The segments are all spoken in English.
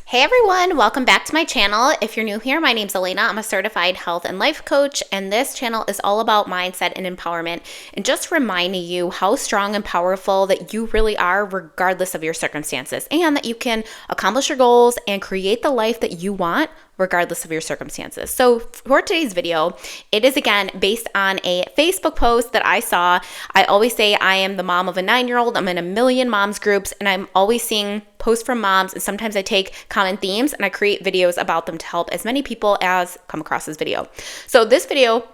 Hey everyone, welcome back to my channel. If you're new here, my name's Elena. I'm a certified health and life coach, and this channel is all about mindset and empowerment and just reminding you how strong and powerful that you really are regardless of your circumstances, and that you can accomplish your goals and create the life that you want regardless of your circumstances. So for today's video, it is again based on a Facebook post that I saw. I always say I am the mom of a 9-year-old. I'm in a million moms groups, and I'm always seeing posts from moms, and sometimes I take common themes and I create videos about them to help as many people as come across this video. So this video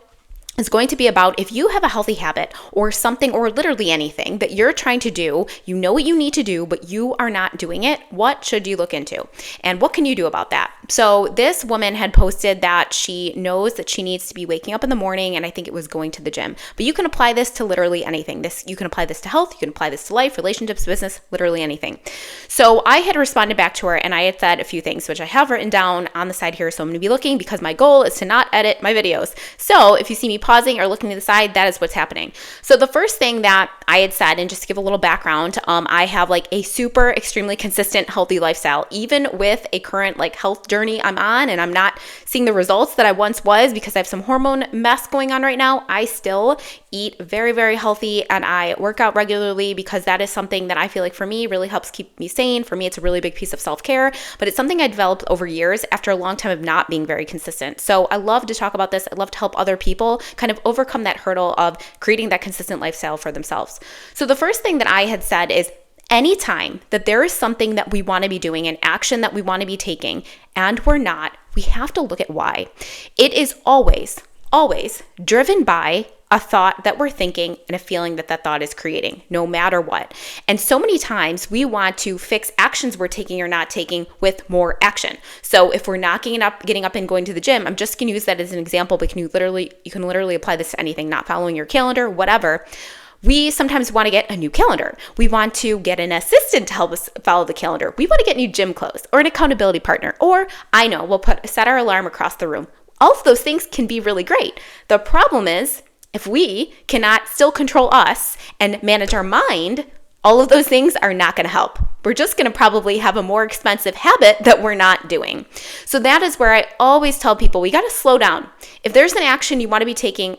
is going to be about if you have a healthy habit or something, or literally anything that you're trying to do, you know what you need to do, but you are not doing it. What should you look into? And what can you do about that? So this woman had posted that she knows that she needs to be waking up in the morning, and I think it was going to the gym. But you can apply this to literally anything. You can apply this to health, you can apply this to life, relationships, business, literally anything. So I had responded back to her, and I had said a few things, which I have written down on the side here. So I'm going to be looking, because my goal is to not edit my videos. So if you see me pausing or looking to the side, that is what's happening. So the first thing that I had said, and just to give a little background, I have like a super extremely consistent healthy lifestyle, even with a current like health journey I'm on, and I'm not seeing the results that I once was because I have some hormone mess going on right now. I still eat very, very healthy, and I work out regularly because that is something that I feel like for me really helps keep me sane. For me, it's a really big piece of self-care, but it's something I developed over years after a long time of not being very consistent. So I love to talk about this. I love to help other people kind of overcome that hurdle of creating that consistent lifestyle for themselves. So the first thing that I had said is, anytime that there is something that we want to be doing, an action that we want to be taking, and we're not, we have to look at why. It is always driven by a thought that we're thinking and a feeling that that thought is creating, no matter what. And so many times we want to fix actions we're taking or not taking with more action. So if we're not getting up and going to the gym, I'm just going to use that as an example, but you can literally apply this to anything, not following your calendar, whatever. We sometimes want to get a new calendar. We want to get an assistant to help us follow the calendar. We want to get new gym clothes or an accountability partner. Or we'll set our alarm across the room. All of those things can be really great. The problem is, if we cannot still control us and manage our mind, all of those things are not going to help. We're just going to probably have a more expensive habit that we're not doing. So that is where I always tell people, we got to slow down. If there's an action you want to be taking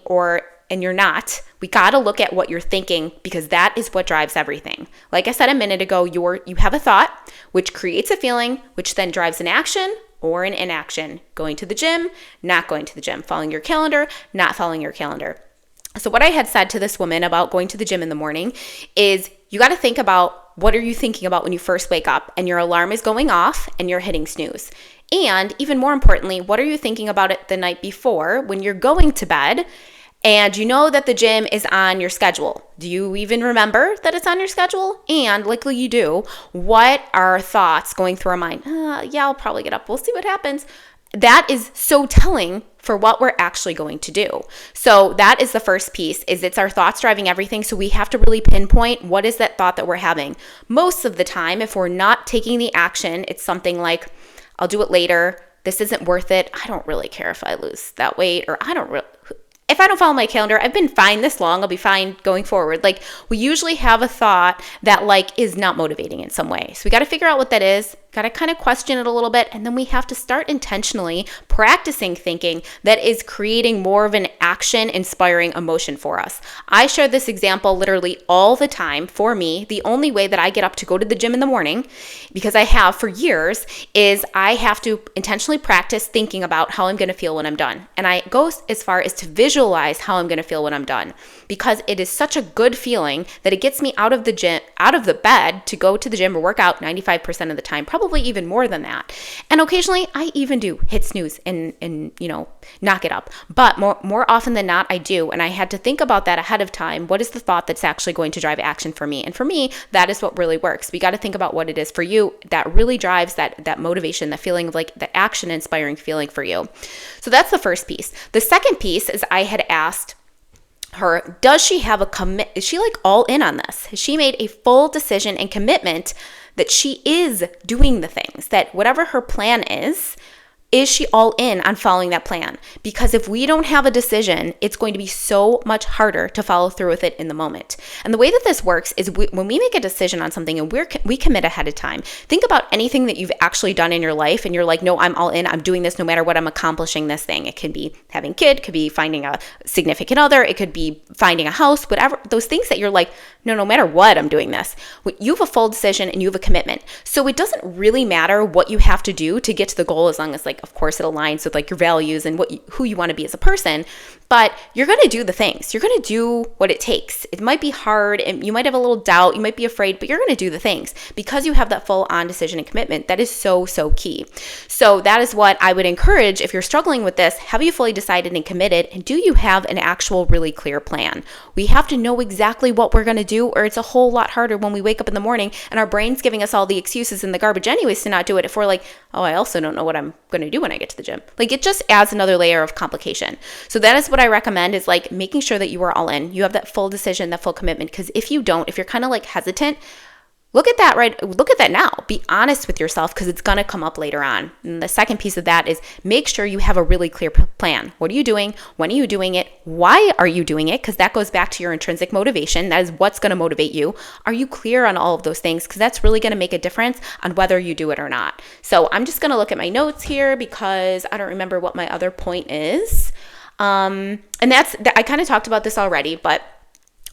and you're not, we got to look at what you're thinking, because that is what drives everything. Like I said a minute ago, you have a thought, which creates a feeling, which then drives an action or an inaction. Going to the gym, not going to the gym. Following your calendar, not following your calendar. So what I had said to this woman about going to the gym in the morning is, you got to think about, what are you thinking about when you first wake up and your alarm is going off and you're hitting snooze? And even more importantly, what are you thinking about it the night before when you're going to bed and you know that the gym is on your schedule? Do you even remember that it's on your schedule? And likely you do. What are thoughts going through our mind? Yeah, I'll probably get up. We'll see what happens. That is so telling for what we're actually going to do. So that is the first piece, is it's our thoughts driving everything. So we have to really pinpoint, what is that thought that we're having? Most of the time, if we're not taking the action, it's something like, I'll do it later. This isn't worth it. I don't really care if I lose that weight, or if I don't follow my calendar, I've been fine this long, I'll be fine going forward. Like, we usually have a thought that is not motivating in some way. So we got to figure out what that is, got to kind of question it a little bit, and then we have to start intentionally practicing thinking that is creating more of an action inspiring emotion for us. I share this example literally all the time. For me, the only way that I get up to go to the gym in the morning, because I have for years, is I have to intentionally practice thinking about how I'm going to feel when I'm done. And I go as far as to visualize how I'm going to feel when I'm done, because it is such a good feeling that it gets me out of the bed to go to the gym or work out 95% of the time, probably even more than that. And occasionally I even do hit snooze and not get up. But more often than not, I do. And I had to think about that ahead of time. What is the thought that's actually going to drive action for me? And for me, that is what really works. We got to think about what it is for you that really drives that motivation, the feeling of the action inspiring feeling for you. So that's the first piece. The second piece is, I had asked her, does she have a commit? Is she all in on this? Has she made a full decision and commitment that she is doing the things, that whatever her plan is Is she all in on following that plan? Because if we don't have a decision, it's going to be so much harder to follow through with it in the moment. And the way that this works is when we make a decision on something and we commit ahead of time, think about anything that you've actually done in your life and you're like, no, I'm all in, I'm doing this no matter what, I'm accomplishing this thing. It can be having a kid, could be finding a significant other, it could be finding a house, whatever, those things that you're like, no matter what, I'm doing this. You have a full decision and you have a commitment. So it doesn't really matter what you have to do to get to the goal, as long as, like, of course, it aligns with like your values and who you want to be as a person. But you're going to do the things. You're going to do what it takes. It might be hard and you might have a little doubt. You might be afraid, but you're going to do the things because you have that full on decision and commitment. That is so, so key. So that is what I would encourage. If you're struggling with this, have you fully decided and committed? And do you have an actual really clear plan? We have to know exactly what we're going to do, or it's a whole lot harder when we wake up in the morning and our brain's giving us all the excuses in the garbage anyways to not do it. If we're like, oh, I also don't know what I'm going to do when I get to the gym. Like, it just adds another layer of complication. So that is what I recommend, is like making sure that you are all in. You have that full decision, that full commitment. Because if you don't, if you're kind of like hesitant, look at that now. Be honest with yourself, because it's going to come up later on. And the second piece of that is make sure you have a really clear plan. What are you doing? When are you doing it? Why are you doing it? Because that goes back to your intrinsic motivation. That is what's going to motivate you. Are you clear on all of those things? Because that's really going to make a difference on whether you do it or not. So I'm just going to look at my notes here because I don't remember what my other point is. And I kind of talked about this already, but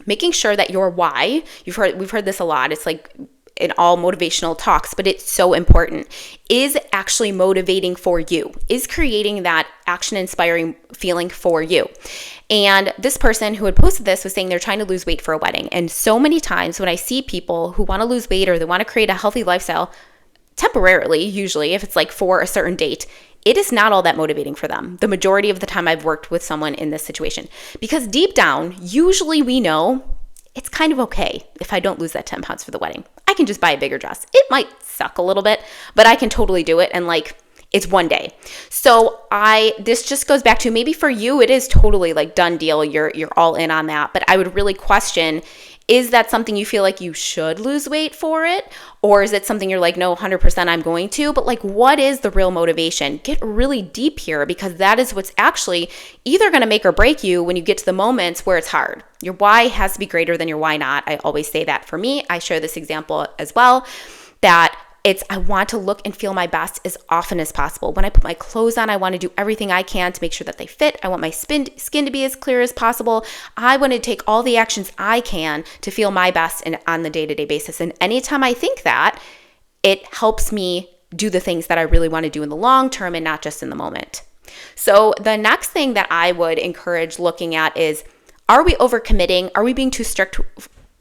making sure that your why, we've heard this a lot. It's like in all motivational talks, but it's so important, is actually motivating for you, is creating that action inspiring feeling for you. And this person who had posted this was saying they're trying to lose weight for a wedding. And so many times when I see people who want to lose weight or they want to create a healthy lifestyle temporarily, usually if it's like for a certain date, it is not all that motivating for them. The majority of the time I've worked with someone in this situation, because deep down, usually we know it's kind of okay if I don't lose that 10 pounds for the wedding. I can just buy a bigger dress. It might suck a little bit, but I can totally do it. And like, it's one day. So this just goes back to, maybe for you, it is totally like done deal. You're all in on that. But I would really question, is that something you feel like you should lose weight for it? Or is it something you're like, no, 100% I'm going to? But like, what is the real motivation? Get really deep here, because that is what's actually either going to make or break you when you get to the moments where it's hard. Your why has to be greater than your why not. I always say that. For me, I share this example as well, that I want to look and feel my best as often as possible. When I put my clothes on, I want to do everything I can to make sure that they fit. I want my skin to be as clear as possible. I want to take all the actions I can to feel my best on the day-to-day basis. And anytime I think that, it helps me do the things that I really want to do in the long term and not just in the moment. So the next thing that I would encourage looking at is, are we overcommitting? Are we being too strict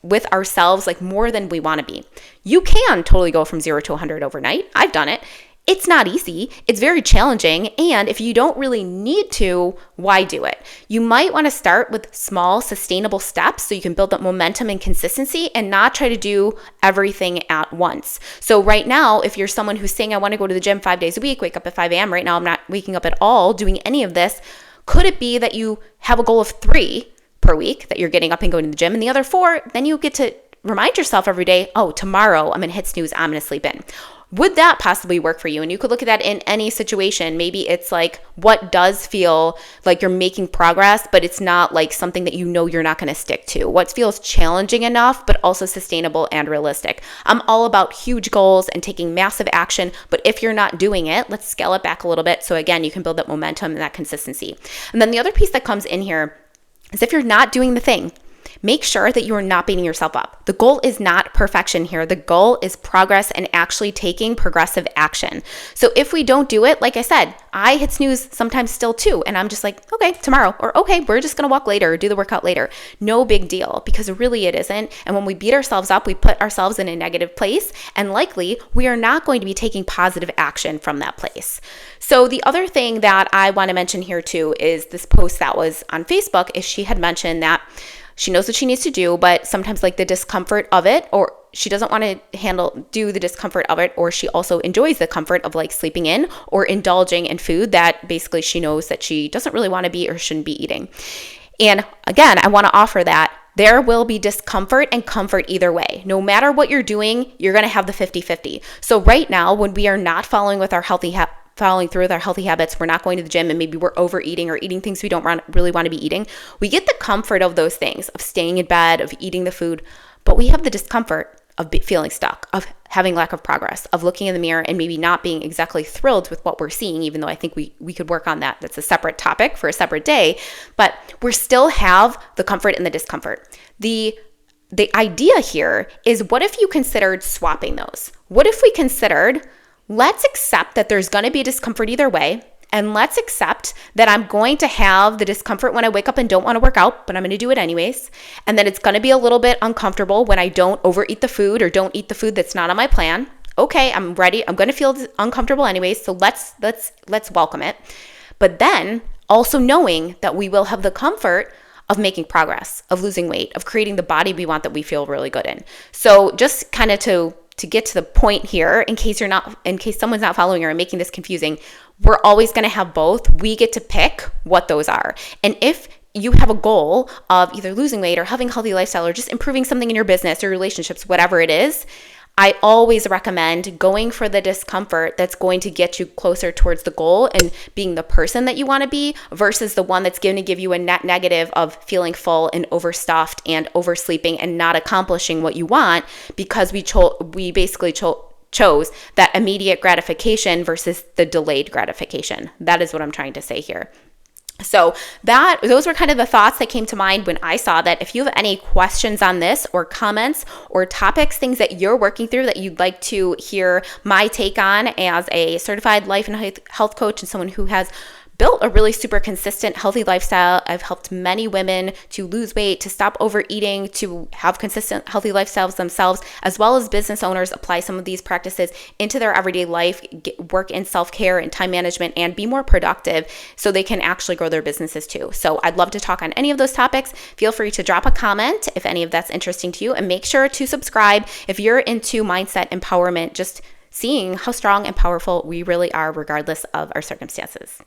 with ourselves, like more than we want to be? You can totally go from 0 to 100 overnight. I've done it. It's not easy. It's very challenging. And if you don't really need to, why do it? You might want to start with small, sustainable steps so you can build up momentum and consistency and not try to do everything at once. So right now, if you're someone who's saying, I want to go to the gym 5 days a week, wake up at 5 a.m. Right now, I'm not waking up at all doing any of this. Could it be that you have a goal of 3 per week that you're getting up and going to the gym, and the other 4, then you get to remind yourself every day, oh, tomorrow I'm going to hit snooze, I'm going to sleep in. Would that possibly work for you? And you could look at that in any situation. Maybe it's like what does feel like you're making progress, but it's not like something that you know you're not going to stick to. What feels challenging enough, but also sustainable and realistic. I'm all about huge goals and taking massive action, but if you're not doing it, let's scale it back a little bit. So again, you can build that momentum and that consistency. And then the other piece that comes in here is, if you're not doing the thing, make sure that you are not beating yourself up. The goal is not perfection here. The goal is progress and actually taking progressive action. So if we don't do it, like I said, I hit snooze sometimes still too. And I'm just like, okay, tomorrow, or okay, we're just going to walk later or do the workout later. No big deal, because really it isn't. And when we beat ourselves up, we put ourselves in a negative place, and likely we are not going to be taking positive action from that place. So the other thing that I want to mention here too is this post that was on Facebook. Is she had mentioned that she knows what she needs to do, but sometimes like the discomfort of it, or she doesn't want to do the discomfort of it, or she also enjoys the comfort of like sleeping in or indulging in food that basically she knows that she doesn't really want to be or shouldn't be eating. And again, I want to offer that there will be discomfort and comfort either way. No matter what you're doing, you're going to have the 50-50. So right now, when we are not following with our healthy following through with our healthy habits, we're not going to the gym, and maybe we're overeating or eating things we don't really want to be eating, we get the comfort of those things, of staying in bed, of eating the food, but we have the discomfort of feeling stuck, of having lack of progress, of looking in the mirror and maybe not being exactly thrilled with what we're seeing, even though I think we could work on that. That's a separate topic for a separate day, but we still have the comfort and the discomfort. The idea here is, what if you considered swapping those? What if we considered, let's accept that there's going to be discomfort either way, and let's accept that I'm going to have the discomfort when I wake up and don't want to work out, but I'm going to do it anyways. And then it's going to be a little bit uncomfortable when I don't overeat the food or don't eat the food that's not on my plan. Okay, I'm ready. I'm going to feel uncomfortable anyways, so let's welcome it. But then also knowing that we will have the comfort of making progress, of losing weight, of creating the body we want that we feel really good in. So just kind of to get to the point here, in case someone's not following or I'm making this confusing, we're always going to have both. We get to pick what those are. And if you have a goal of either losing weight or having a healthy lifestyle or just improving something in your business or relationships, whatever it is, I always recommend going for the discomfort that's going to get you closer towards the goal and being the person that you want to be, versus the one that's going to give you a net negative of feeling full and overstuffed and oversleeping and not accomplishing what you want, because we basically chose that immediate gratification versus the delayed gratification. That is what I'm trying to say here. So those were kind of the thoughts that came to mind when I saw that. If you have any questions on this or comments or topics, things that you're working through that you'd like to hear my take on as a certified life and health coach and someone who has built a really super consistent healthy lifestyle. I've helped many women to lose weight, to stop overeating, to have consistent healthy lifestyles themselves, as well as business owners apply some of these practices into their everyday life, work in self-care and time management, and be more productive so they can actually grow their businesses too. So I'd love to talk on any of those topics. Feel free to drop a comment if any of that's interesting to you, and make sure to subscribe if you're into mindset empowerment, just seeing how strong and powerful we really are regardless of our circumstances.